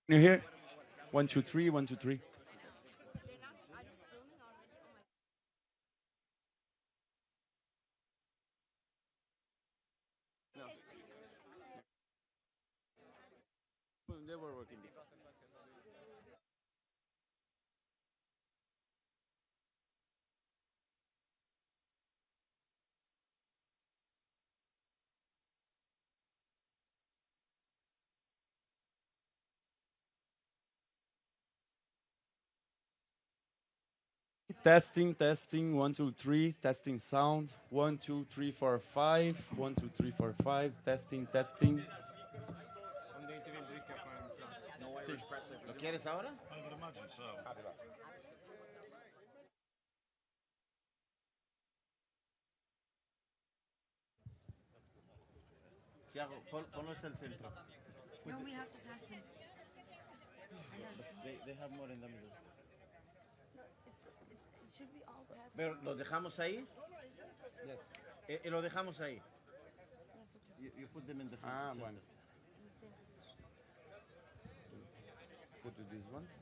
You hear? 1, 2, 3, 1, 2, 3. They were working. Testing, testing. 1, 2, 3. Testing sound. 1, 2, 3, 4, 5. 1, 2, 3, 4, 5. Testing, testing. ¿Lo quieres ahora? ¿Qué hago? Ponlos al centro. No, we have to pass them. They have more in the middle. No, it should be all passed. Pero lo dejamos ahí. Yes. Lo dejamos ahí. Yes, okay. You put them in the Ah, center. bueno. You say- Put with these ones. Yes.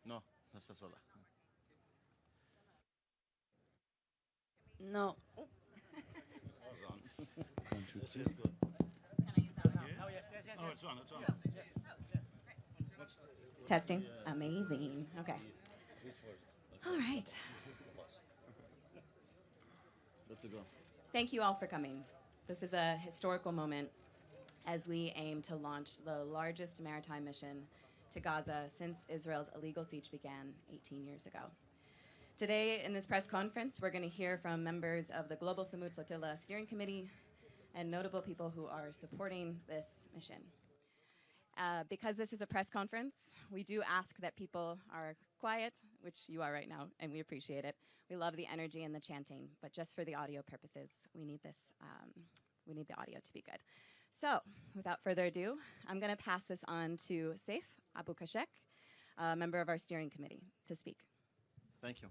No, no está sola. No. 1, 2, 3. Oh, it's on, it's on. Testing. Amazing. Okay. All right. Good to go. Thank you all for coming. This is a historical moment as we aim to launch the largest maritime mission to Gaza since Israel's illegal siege began 18 years ago. Today, in this press conference, we're going to hear from members of the Global Sumud Flotilla Steering Committee and notable people who are supporting this mission. Because this is a press conference, we do ask that people are quiet, which you are right now, and we appreciate it. We love the energy and the chanting, but just for the audio purposes, we need this. We need the audio to be good. So, without further ado, I'm going to pass this on to Saif Abu Kashek, a member of our steering committee, to speak. Thank you.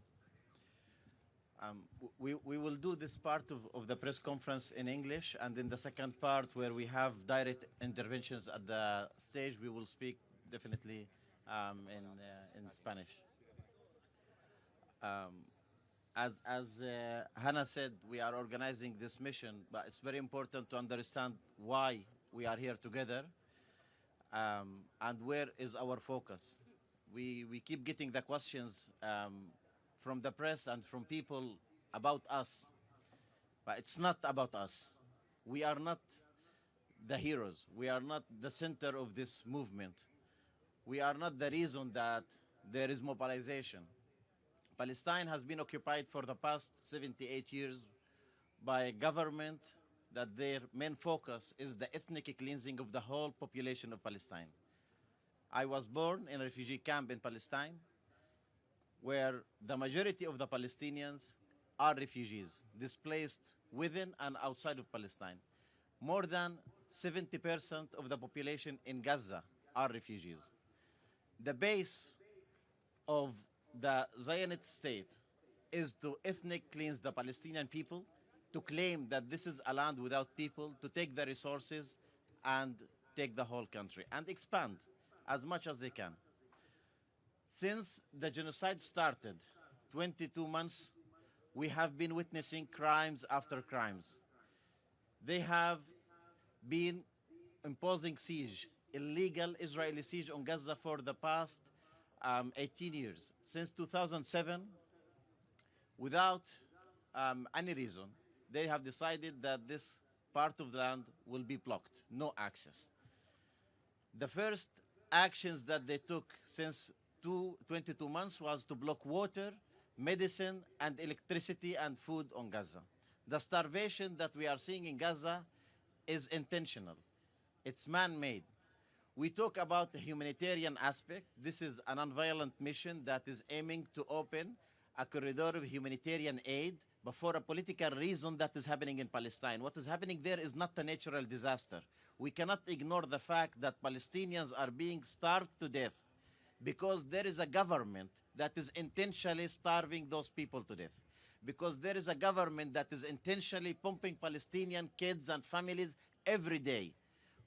We will do this part of the press conference in English, and in the second part, where we have direct interventions at the stage, we will speak definitely in Spanish. As Hannah said, we are organizing this mission, but it's very important to understand why we are here together and where is our focus. We keep getting the questions from the press and from people about us, but it's not about us. We are not the heroes. We are not the center of this movement. We are not the reason that there is mobilization. Palestine has been occupied for the past 78 years by a government that their main focus is the ethnic cleansing of the whole population of Palestine. I was born in a refugee camp in Palestine, where the majority of the Palestinians are refugees, displaced within and outside of Palestine. More than 70% of the population in Gaza are refugees. The base of the Zionist state is to ethnic cleanse the Palestinian people, to claim that this is a land without people, to take the resources and take the whole country and expand as much as they can. Since the genocide started 22 months, we have been witnessing crimes after crimes. They have been imposing siege, illegal Israeli siege on Gaza for the past 18 years. Since 2007, without any reason, they have decided that this part of the land will be blocked, no access. The first actions that they took since 22 months was to block water, medicine, and electricity and food on Gaza. The starvation that we are seeing in Gaza is intentional. It's man-made. We talk about the humanitarian aspect. This is a nonviolent mission that is aiming to open a corridor of humanitarian aid, but for a political reason that is happening in Palestine. What is happening there is not a natural disaster. We cannot ignore the fact that Palestinians are being starved to death. because there is a government that is intentionally starving those people to death, because there is a government that is intentionally pumping Palestinian kids and families every day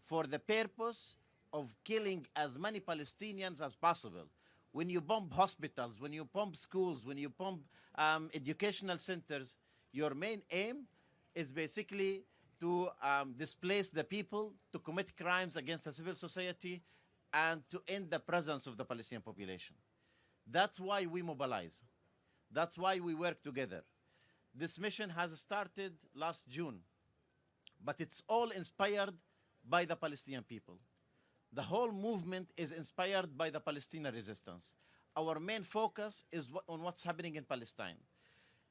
for the purpose of killing as many Palestinians as possible. When you bomb hospitals, when you bomb schools, when you bomb educational centers, your main aim is basically to displace the people, to commit crimes against the civil society, and to end the presence of the Palestinian population. That's why we mobilize. That's why we work together. This mission has started last June, but it's all inspired by the Palestinian people. The whole movement is inspired by the Palestinian resistance. Our main focus is on what's happening in Palestine.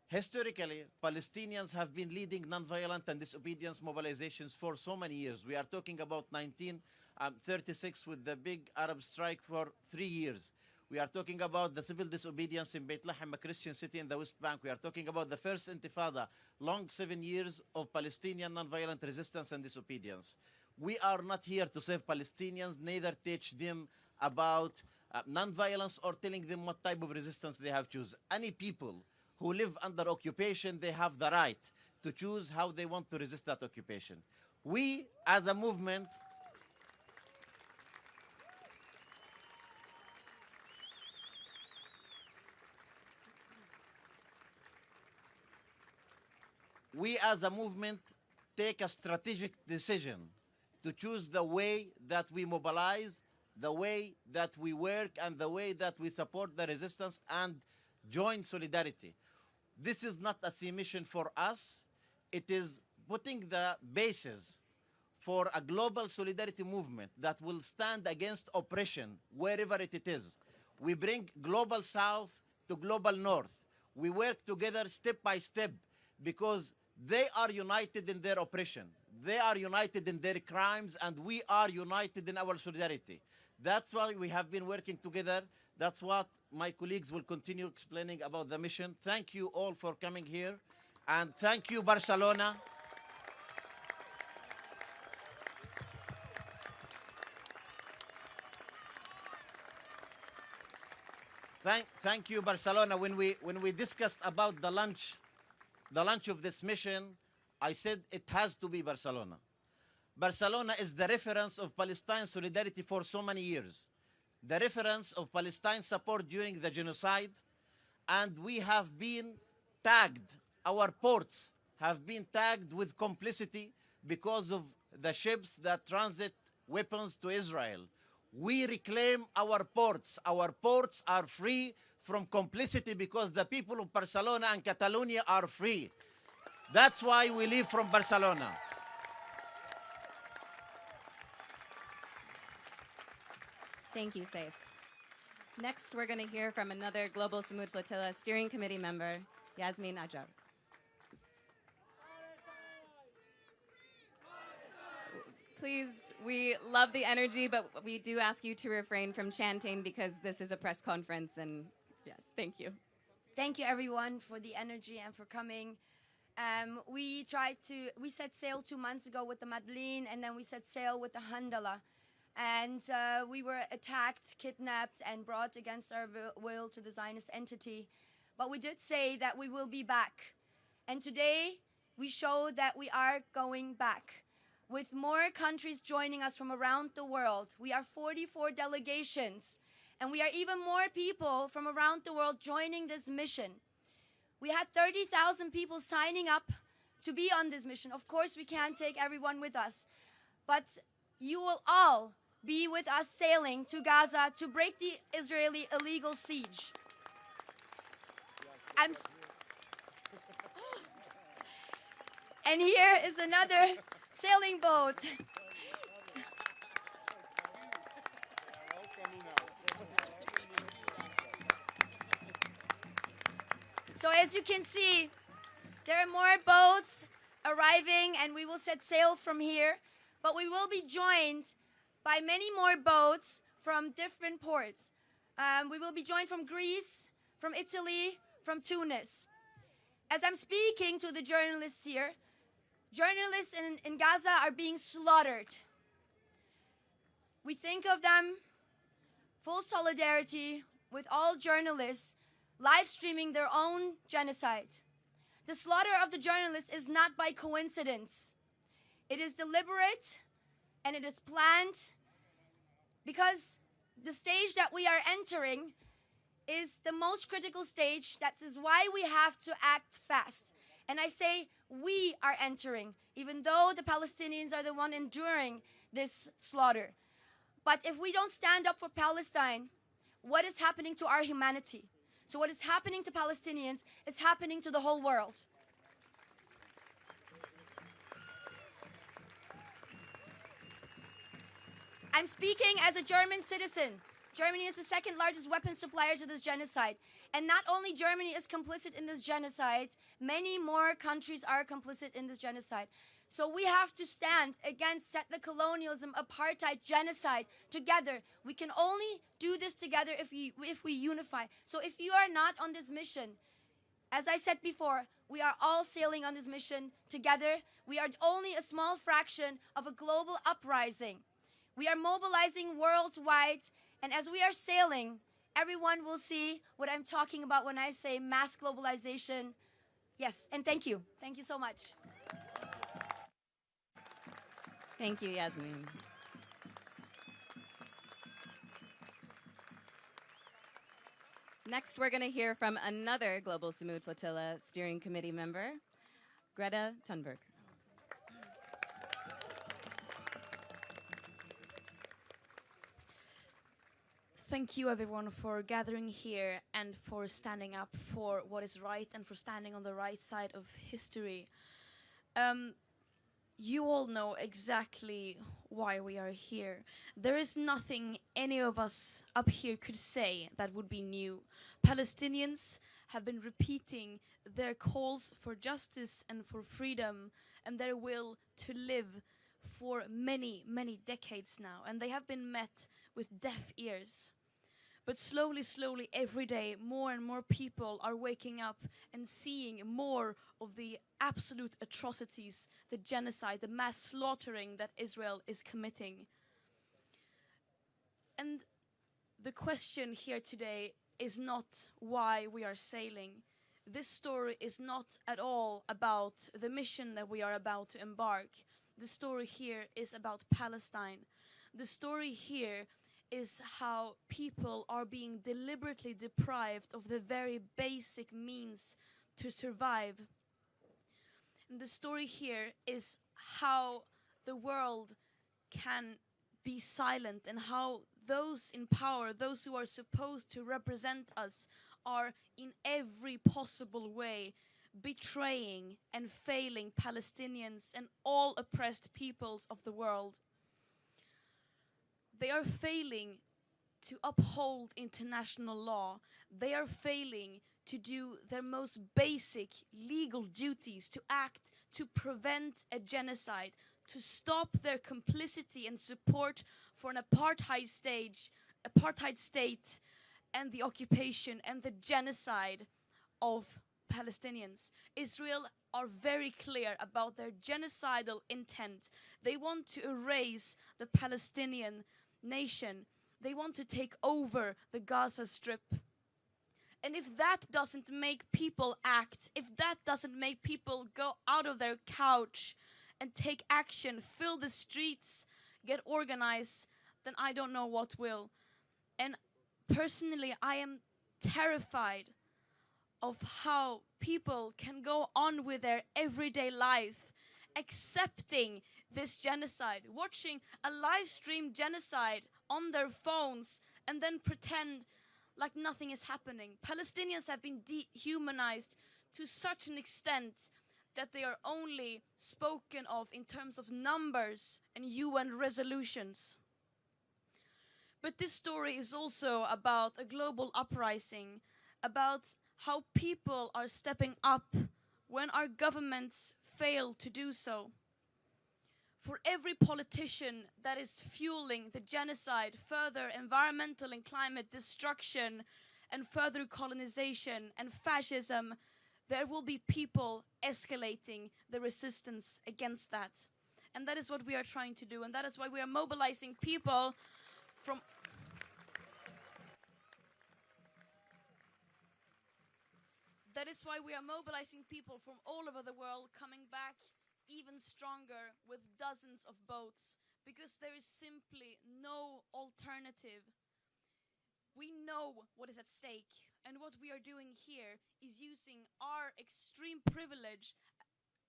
Historically, Palestinians have been leading nonviolent and disobedience mobilizations for so many years. We are talking about 1936 with the big Arab strike for 3 years. We are talking about the civil disobedience in Beit Lahem, a Christian city in the West Bank. We are talking about the first Intifada, long 7 years of Palestinian nonviolent resistance and disobedience. We are not here to save Palestinians, neither teach them about nonviolence or telling them what type of resistance they have to choose. Any people who live under occupation, they have the right to choose how they want to resist that occupation. We, as a movement, take a strategic decision to choose the way that we mobilize, the way that we work, and the way that we support the resistance and join solidarity. This is not a sea mission for us. It is putting the basis for a global solidarity movement that will stand against oppression wherever it is. We bring global south to global north. We work together step by step because they are united in their oppression. They are united in their crimes, and we are united in our solidarity. That's why we have been working together. That's what my colleagues will continue explaining about the mission. Thank you all for coming here, and thank you, Barcelona. Thank you, Barcelona. When we discussed about the launch of this mission, I said it has to be Barcelona. Barcelona is the reference of Palestine solidarity for so many years, the reference of Palestine support during the genocide, and we have been tagged, our ports have been tagged with complicity because of the ships that transit weapons to Israel. We reclaim our ports. Our ports are free from complicity because the people of Barcelona and Catalonia are free. That's why we live from Barcelona. Thank you, Saif. Next, we're going to hear from another Global Sumud Flotilla Steering Committee member, Yasmin Ajar. Please, we love the energy, but we do ask you to refrain from chanting because this is a press conference, and yes, thank you. Thank you, everyone, for the energy and for coming. We set sail 2 months ago with the Madeleine, and then we set sail with the Handala. And we were attacked, kidnapped, and brought against our will to the Zionist entity. But we did say that we will be back. And today, we show that we are going back. With more countries joining us from around the world, we are 44 delegations. And we are even more people from around the world joining this mission. We had 30,000 people signing up to be on this mission. Of course, we can't take everyone with us. But you will all be with us sailing to Gaza to break the Israeli illegal siege. And here is another sailing boat. So as you can see, there are more boats arriving, and we will set sail from here. But we will be joined by many more boats from different ports. We will be joined from Greece, from Italy, from Tunis. As I'm speaking to the journalists here, journalists in Gaza are being slaughtered. We think of them, full solidarity with all journalists live streaming their own genocide. The slaughter of the journalists is not by coincidence. It is deliberate and it is planned because the stage that we are entering is the most critical stage. That is why we have to act fast. And I say we are entering, even though the Palestinians are the one enduring this slaughter. But if we don't stand up for Palestine, what is happening to our humanity? So what is happening to Palestinians is happening to the whole world. I'm speaking as a German citizen. Germany is the second largest weapons supplier to this genocide. And not only Germany is complicit in this genocide, many more countries are complicit in this genocide. So we have to stand against settler colonialism, apartheid, genocide together. We can only do this together if we unify. So if you are not on this mission, as I said before, we are all sailing on this mission together. We are only a small fraction of a global uprising. We are mobilizing worldwide, and as we are sailing, everyone will see what I'm talking about when I say mass globalization. Yes, and thank you. Thank you so much. Thank you, Yasmin. Next, we're going to hear from another Global Sumud Flotilla Steering Committee member, Greta Thunberg. Thank you everyone for gathering here and for standing up for what is right and for standing on the right side of history. You all know exactly why we are here. There is nothing any of us up here could say that would be new. Palestinians have been repeating their calls for justice and for freedom and their will to live for many, many decades now, and they have been met with deaf ears. But slowly, slowly, every day, more and more people are waking up and seeing more of the absolute atrocities, the genocide, the mass slaughtering that Israel is committing. And the question here today is not why we are sailing. This story is not at all about the mission that we are about to embark. The story here is about Palestine. The story here is how people are being deliberately deprived of the very basic means to survive. And the story here is how the world can be silent and how those in power, those who are supposed to represent us, are in every possible way betraying and failing Palestinians and all oppressed peoples of the world. They are failing to uphold international law. They are failing to do their most basic legal duties, to act to prevent a genocide, to stop their complicity and support for an apartheid state and the occupation and the genocide of Palestinians. Israel are very clear about their genocidal intent. They want to erase the Palestinian nation. They want to take over the Gaza Strip. And if that doesn't make people act, if that doesn't make people go out of their couch and take action, fill the streets, get organized, then I don't know what will. And personally, I am terrified of how people can go on with their everyday life accepting this genocide, watching a live stream genocide on their phones and then pretend like nothing is happening. Palestinians have been dehumanized to such an extent that they are only spoken of in terms of numbers and UN resolutions. But this story is also about a global uprising, about how people are stepping up when our governments fail to do so. For every politician that is fueling the genocide, further environmental and climate destruction, and further colonization and fascism, there will be people escalating the resistance against that. And that is what we are trying to do, and that is why we are mobilizing people from That is why we are mobilizing people from all over the world, coming back even stronger with dozens of boats, because there is simply no alternative. We know what is at stake, and what we are doing here is using our extreme privilege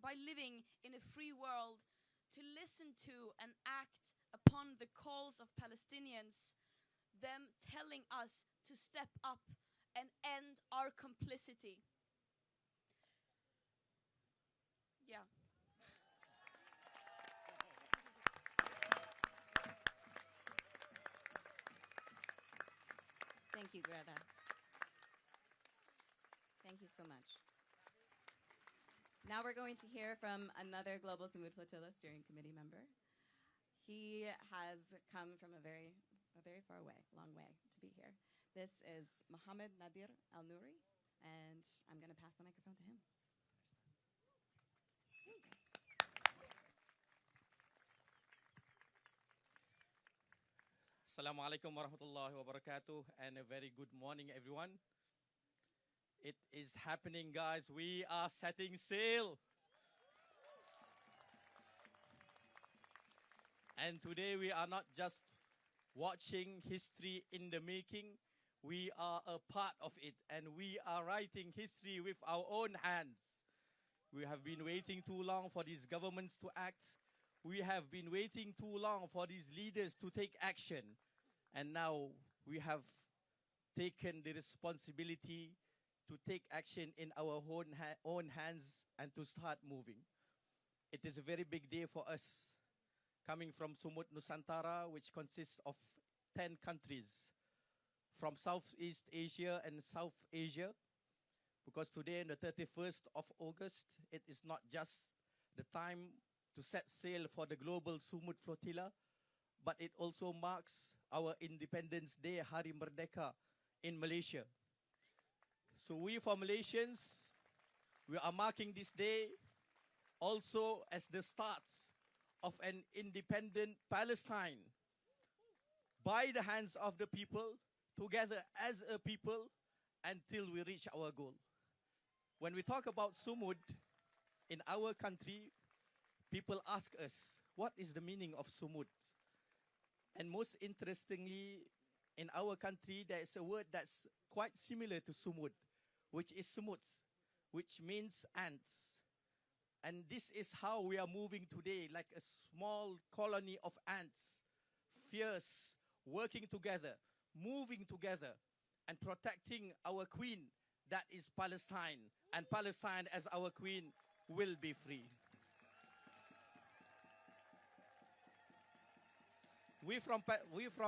by living in a free world to listen to and act upon the calls of Palestinians, them telling us to step up and end our complicity. Yeah. Thank you, Greta. Thank you so much. Now we're going to hear from another Global Sumud Flotilla steering committee member. He has come from a very far way, long way to be here. This is Mohammed Nadir Al-Nouri, and I'm going to pass the microphone to him. Assalamu alaikum wa rahmatullahi wa barakatuh, and a very good morning, everyone. It is happening, guys. We are setting sail. And today we are not just watching history in the making. We are a part of it, and we are writing history with our own hands. We have been waiting too long for these governments to act. We have been waiting too long for these leaders to take action. And now we have taken the responsibility to take action in our own hands and to start moving. It is a very big day for us, coming from Sumud Nusantara, which consists of 10 countries from Southeast Asia and South Asia. Because today, on the 31st of August, it is not just the time to set sail for the global Sumud Flotilla, but it also marks our Independence Day, Hari Merdeka, in Malaysia. So we, for Malaysians, we are marking this day also as the start of an independent Palestine by the hands of the people, together as a people, until we reach our goal. When we talk about Sumud in our country, people ask us, what is the meaning of Sumud? And most interestingly, in our country, there is a word that's quite similar to Sumud, which is Sumud, which means ants. And this is how we are moving today, like a small colony of ants, fierce, working together, moving together, and protecting our queen, that is Palestine. And Palestine, as our queen, will be free. We from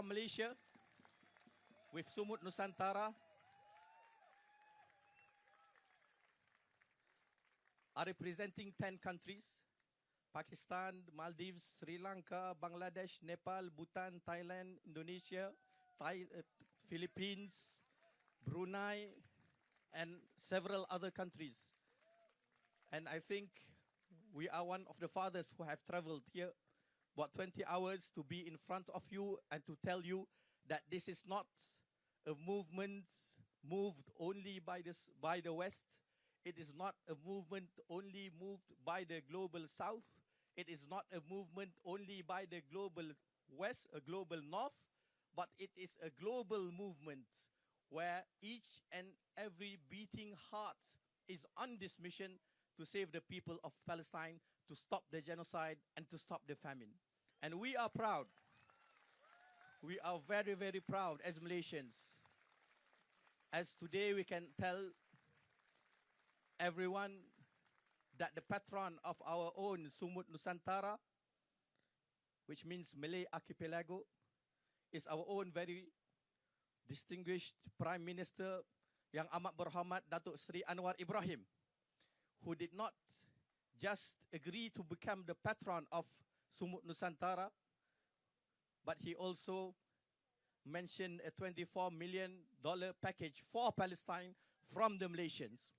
Malaysia, with Sumud Nusantara, are representing 10 countries: Pakistan, Maldives, Sri Lanka, Bangladesh, Nepal, Bhutan, Thailand, Indonesia, Philippines, Brunei, and several other countries. And I think we are one of the fathers who have traveled here about 20 hours to be in front of you and to tell you that this is not a movement moved only by the West. It is not a movement only moved by the global South. It is not a movement only by the global West, a global North, but it is a global movement where each and every beating heart is on this mission to save the people of Palestine, to stop the genocide, and to stop the famine. And we are proud. We are very, very proud as Malaysians. As today we can tell everyone that the patron of our own Sumud Nusantara, which means Malay Archipelago, is our own very distinguished Prime Minister Yang Amat Berhormat Datuk Seri Anwar Ibrahim, who did not just agree to become the patron of Sumud Nusantara, but he also mentioned a $24 million package for Palestine from the Malaysians.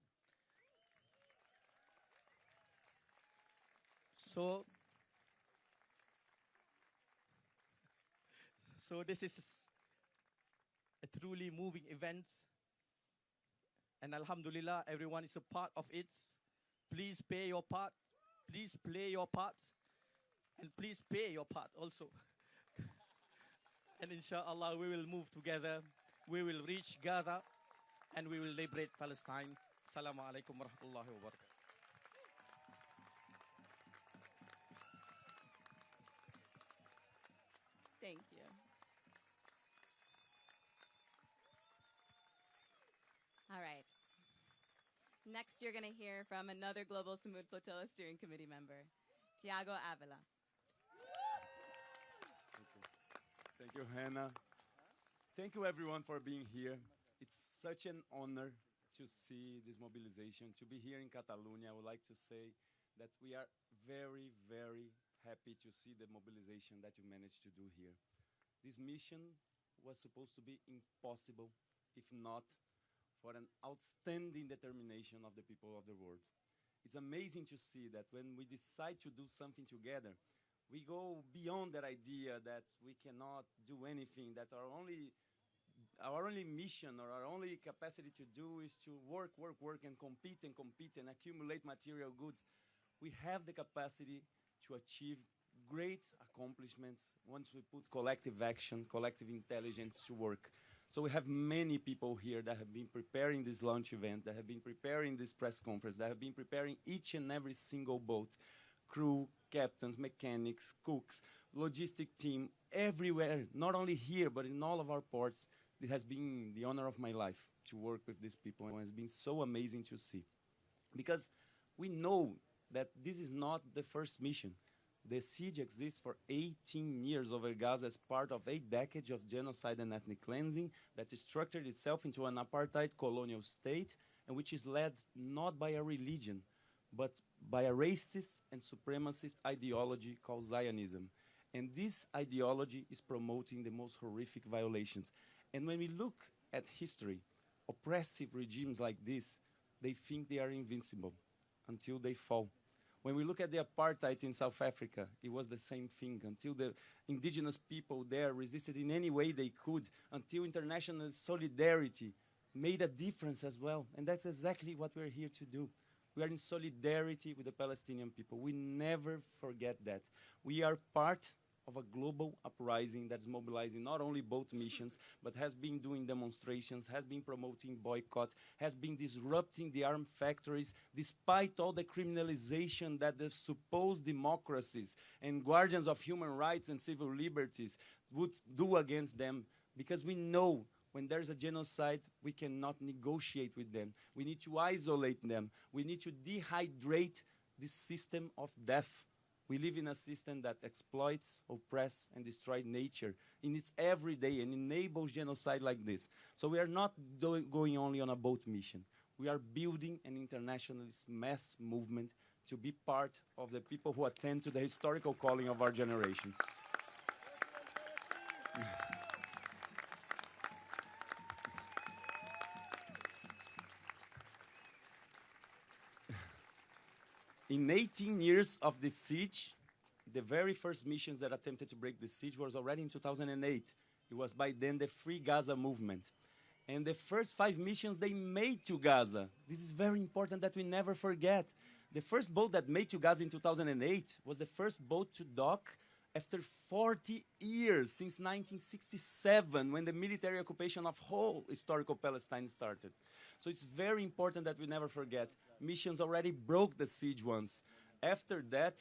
So this is a truly moving event. And Alhamdulillah, everyone is a part of it. Please pay your part. Please play your part. And please pay your part also. And inshallah, we will move together. We will reach Gaza and we will liberate Palestine. Assalamu alaikum wa rahmatullahi wa barakatuh. Thank you. All right. Next, you're going to hear from another Global Sumud Flotilla Steering Committee member, Tiago Avila. Thank you, Hannah. Thank you, everyone, for being here. It's such an honor to see this mobilization, to be here in Catalonia. I would like to say that we are very, very happy to see the mobilization that you managed to do here. This mission was supposed to be impossible, if not for an outstanding determination of the people of the world. It's amazing to see that when we decide to do something together, we go beyond that idea that we cannot do anything, that our only mission or our only capacity to do is to work, and compete and accumulate material goods. We have the capacity to achieve great accomplishments once we put collective action, collective intelligence to work. So we have many people here that have been preparing this launch event, that have been preparing this press conference, that have been preparing each and every single boat, crew, captains, mechanics, cooks, logistic team, everywhere, not only here, but in all of our ports. It has been the honor of my life to work with these people, and it's been so amazing to see. Because we know that this is not the first mission. The siege exists for 18 years over Gaza as part of a decade of genocide and ethnic cleansing that structured itself into an apartheid colonial state, and which is led not by a religion, but by a racist and supremacist ideology called Zionism. And this ideology is promoting the most horrific violations. And when we look at history, oppressive regimes like this, they think they are invincible until they fall. When we look at the apartheid in South Africa, it was the same thing until the indigenous people there resisted in any way they could, until international solidarity made a difference as well. And that's exactly what we're here to do. We are in solidarity with the Palestinian people. We never forget that. We are part of a global uprising that's mobilizing not only both missions, but has been doing demonstrations, has been promoting boycott, has been disrupting the armed factories, despite all the criminalization that the supposed democracies and guardians of human rights and civil liberties would do against them. Because we know when there's a genocide, we cannot negotiate with them. We need to isolate them. We need to dehydrate this system of death. We live in a system that exploits, oppresses, and destroys nature in its everyday and enables genocide like this. So we are not going only on a boat mission. We are building an internationalist mass movement to be part of the people who attend to the historical calling of our generation. In 18 years of the siege, the very first missions that attempted to break the siege was already in 2008. It was by then the Free Gaza movement. And the first 5 missions they made to Gaza. This is very important that we never forget. The first boat that made to Gaza in 2008 was the first boat to dock after 40 years, since 1967, when the military occupation of whole historical Palestine started. So it's very important that we never forget. Missions already broke the siege once. After that,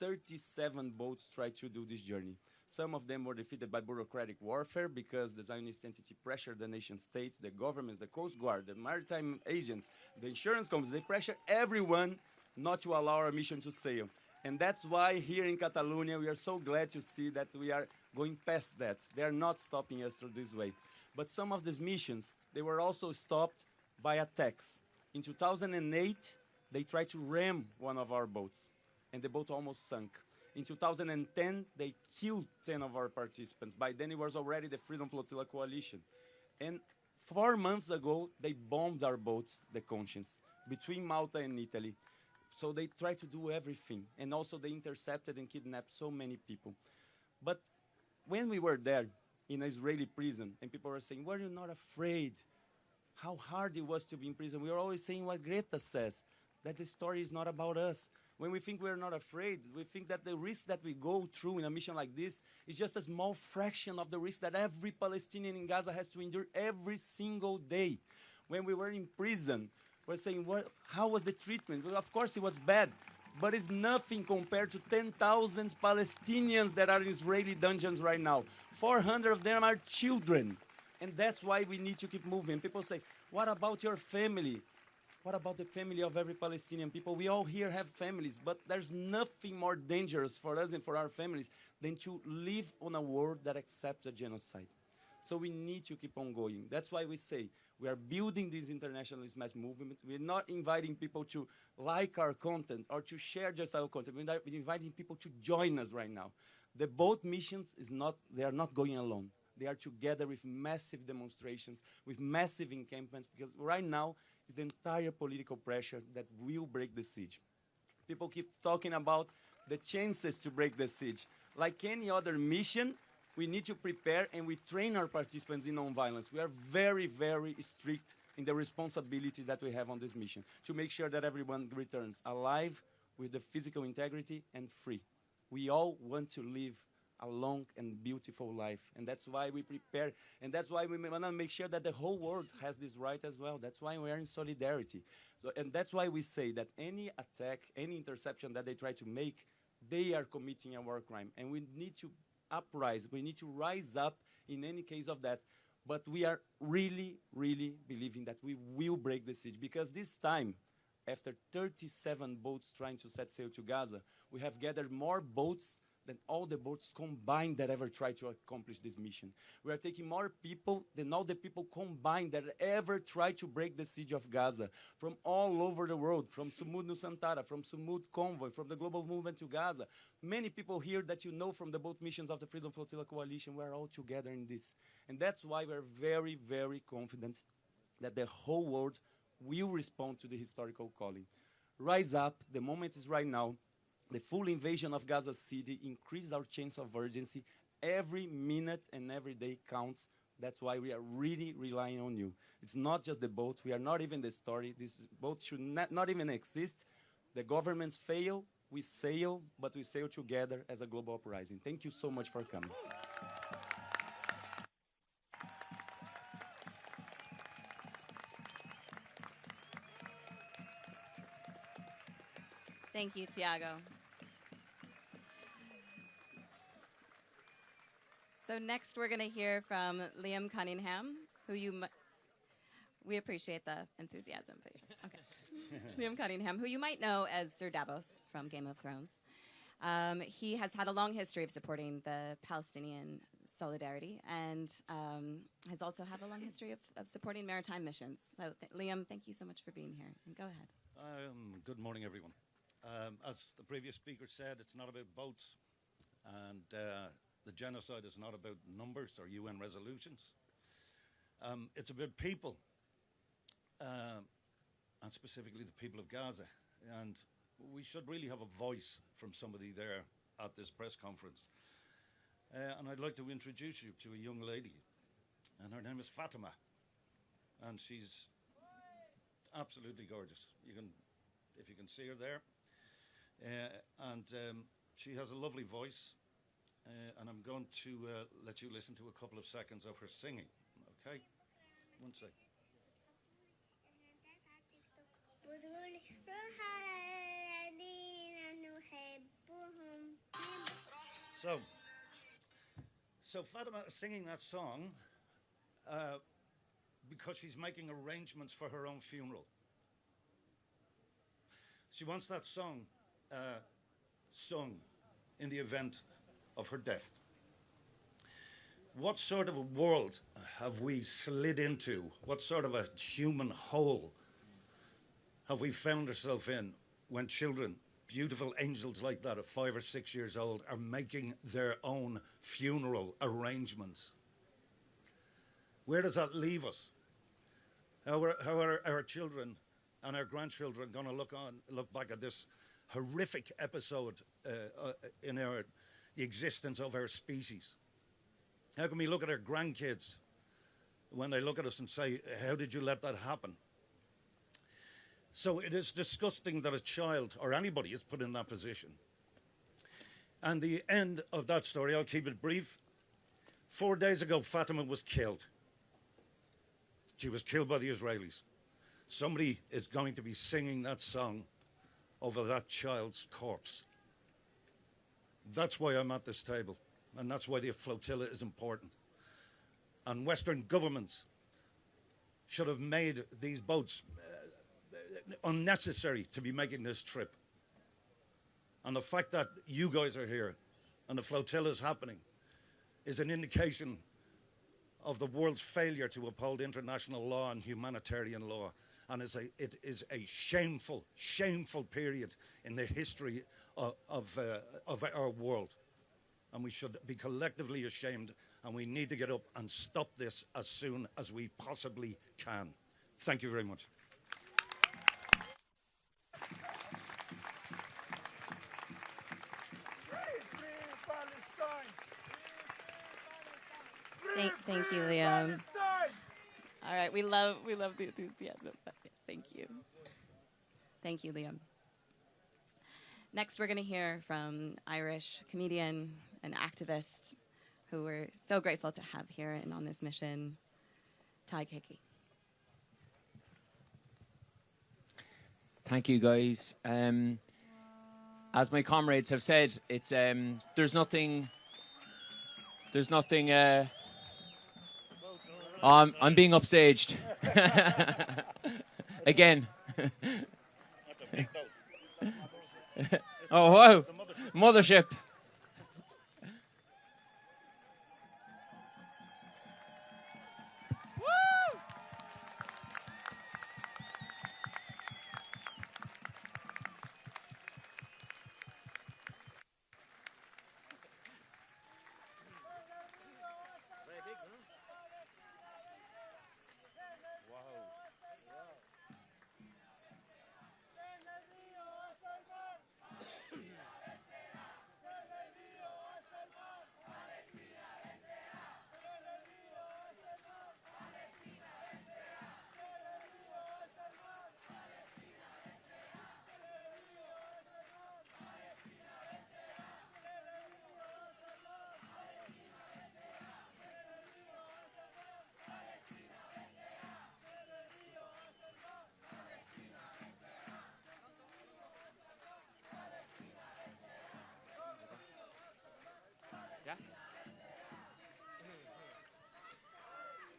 37 boats tried to do this journey. Some of them were defeated by bureaucratic warfare because the Zionist entity pressured the nation states, the governments, the Coast Guard, the maritime agents, the insurance companies. They pressure everyone not to allow our mission to sail. And that's why here in Catalonia, we are so glad to see that we are going past that. They are not stopping us through this way. But some of these missions, they were also stopped by attacks. In 2008, they tried to ram one of our boats, and the boat almost sunk. In 2010, they killed 10 of our participants. By then, it was already the Freedom Flotilla Coalition. And 4 months ago, they bombed our boat, the Conscience, between Malta and Italy. So they tried to do everything. And also they intercepted and kidnapped so many people. But when we were there in an Israeli prison, and people were saying, were you not afraid? how hard it was to be in prison. We are always saying what Greta says, that the story is not about us. When we think we're not afraid, we think that the risk that we go through in a mission like this is just a small fraction of the risk that every Palestinian in Gaza has to endure every single day. When we were in prison, we're saying, how was the treatment? Well, of course it was bad, but it's nothing compared to 10,000 Palestinians that are in Israeli dungeons right now. 400 of them are children. And that's why we need to keep moving. People say, what about your family? What about the family of every Palestinian people? We all here have families, but there's nothing more dangerous for us and for our families than to live on a world that accepts a genocide. So we need to keep on going. That's why we say we are building this internationalist mass movement. We're not inviting people to like our content or to share just our content. We're inviting people to join us right now. The boat missions they are not going alone. They are together with massive demonstrations, with massive encampments, because right now is the entire political pressure that will break the siege. People keep talking about the chances to break the siege. Like any other mission, we need to prepare and we train our participants in nonviolence. We are very, very strict in the responsibility that we have on this mission to make sure that everyone returns alive with the physical integrity and free. We all want to live a long and beautiful life. And that's why we prepare. And that's why we want to make sure that the whole world has this right as well. That's why we are in solidarity. And that's why we say that any attack, any interception that they try to make, they are committing a war crime. And we need to uprise. We need to rise up in any case of that. But we are really, really believing that we will break the siege. Because this time, after 37 boats trying to set sail to Gaza, we have gathered more boats than all the boats combined that ever tried to accomplish this mission. We are taking more people than all the people combined that ever tried to break the siege of Gaza, from all over the world, from Sumud Nusantara, from Sumud Convoy, from the Global Movement to Gaza. Many people here that you know from the boat missions of the Freedom Flotilla Coalition, we're all together in this. And that's why we're very, very confident that the whole world will respond to the historical calling. Rise up, the moment is right now. The full invasion of Gaza City increases our chance of urgency. Every minute and every day counts. That's why we are really relying on you. It's not just the boat. We are not even the story. This boat should not even exist. The governments fail, we sail, but we sail together as a global uprising. Thank you so much for coming. Thank you, Tiago. So next we're going to hear from Liam Cunningham, who we appreciate the enthusiasm. Okay. Liam Cunningham, who you might know as Sir Davos from Game of Thrones. He has had a long history of supporting the Palestinian solidarity and has also had a long history of supporting maritime missions. So Liam, thank you so much for being here. And go ahead. Good morning, everyone. As the previous speaker said, it's not about boats, and the genocide is not about numbers or UN resolutions. It's about people, and specifically the people of Gaza. And we should really have a voice from somebody there at this press conference. And I'd like to introduce you to a young lady, and her name is Fatima. And she's absolutely gorgeous. If you can see her there. She has a lovely voice, and I'm going to let you listen to a couple of seconds of her singing. Okay? One sec. So Fatima is singing that song because she's making arrangements for her own funeral. She wants that song sung in the event of her death. What sort of a world have we slid into? What sort of a human hole have we found ourselves in when children, beautiful angels like that at 5 or 6 years old, are making their own funeral arrangements? Where does that leave us? How are our children and our grandchildren going to look back at this horrific episode in the existence of our species? How can we look at our grandkids when they look at us and say, how did you let that happen? So it is disgusting that a child or anybody is put in that position. And the end of that story, I'll keep it brief. 4 days ago, Fatima was killed. She was killed by the Israelis. Somebody is going to be singing that song over that child's corpse. That's why I'm at this table, and that's why the flotilla is important. And Western governments should have made these boats unnecessary to be making this trip. And the fact that you guys are here and the flotilla is happening is an indication of the world's failure to uphold international law and humanitarian law. And it is a shameful, shameful period in the history of our world. And we should be collectively ashamed, and we need to get up and stop this as soon as we possibly can. Thank you very much. Thank you, Liam. All right, we love the enthusiasm. But yes, thank you. Thank you, Liam. Next, we're going to hear from Irish comedian and activist who we're so grateful to have here and on this mission, Ty Hickey. Thank you, guys. As my comrades have said, it's there's nothing. I'm being upstaged. Again. Oh, wow. Mothership.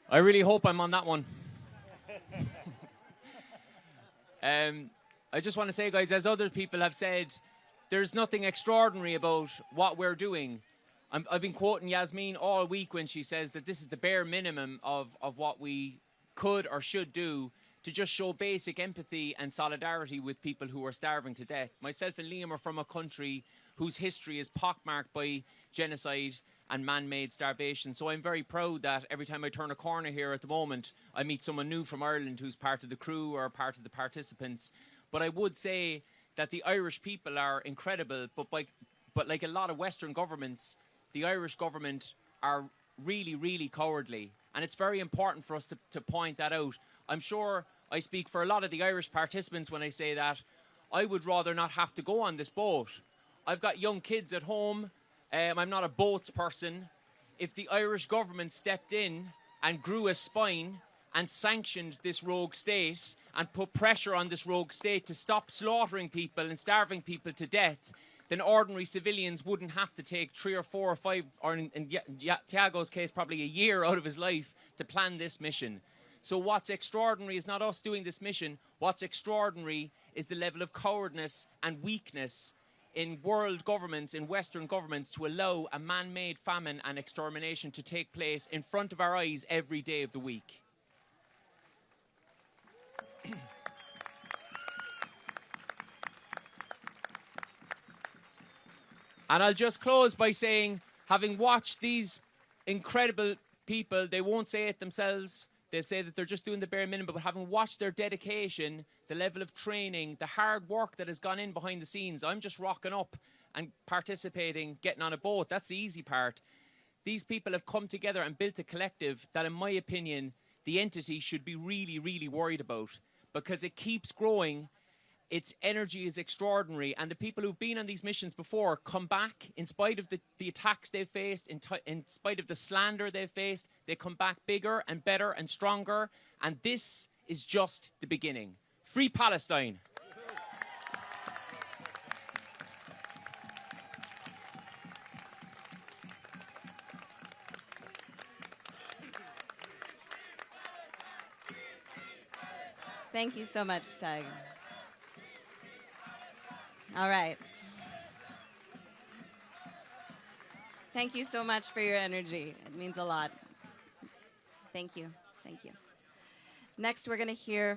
I really hope I'm on that one. I just want to say, guys, as other people have said, there's nothing extraordinary about what we're doing. I've been quoting Yasmin all week when she says that this is the bare minimum of what we could or should do to just show basic empathy and solidarity with people who are starving to death. Myself and Liam are from a country whose history is pockmarked by genocide and man-made starvation. So I'm very proud that every time I turn a corner here at the moment, I meet someone new from Ireland who's part of the crew or part of the participants. But I would say that the Irish people are incredible, but like a lot of Western governments, the Irish government are really, really cowardly. And it's very important for us to point that out. I'm sure I speak for a lot of the Irish participants when I say that I would rather not have to go on this boat. I've got young kids at home. I'm not a boats person. If the Irish government stepped in and grew a spine and sanctioned this rogue state and put pressure on this rogue state to stop slaughtering people and starving people to death, then ordinary civilians wouldn't have to take 3 or 4 or 5, or in Tiago's case, probably a year out of his life to plan this mission. So what's extraordinary is not us doing this mission. What's extraordinary is the level of cowardice and weakness in world governments, in Western governments, to allow a man-made famine and extermination to take place in front of our eyes every day of the week. And I'll just close by saying, having watched these incredible people, they won't say it themselves, they say that they're just doing the bare minimum, but having watched their dedication, the level of training, the hard work that has gone in behind the scenes, I'm just rocking up and participating, getting on a boat. That's the easy part. These people have come together and built a collective that, in my opinion, the entity should be really, really worried about, because it keeps growing. Its energy is extraordinary, and the people who've been on these missions before come back in spite of the attacks they've faced, in spite of the slander they've faced. They come back bigger and better and stronger, and this is just the beginning. Free Palestine! Thank you so much, Tag. All right. Thank you so much for your energy. It means a lot. Thank you. Thank you. Next, we're going to hear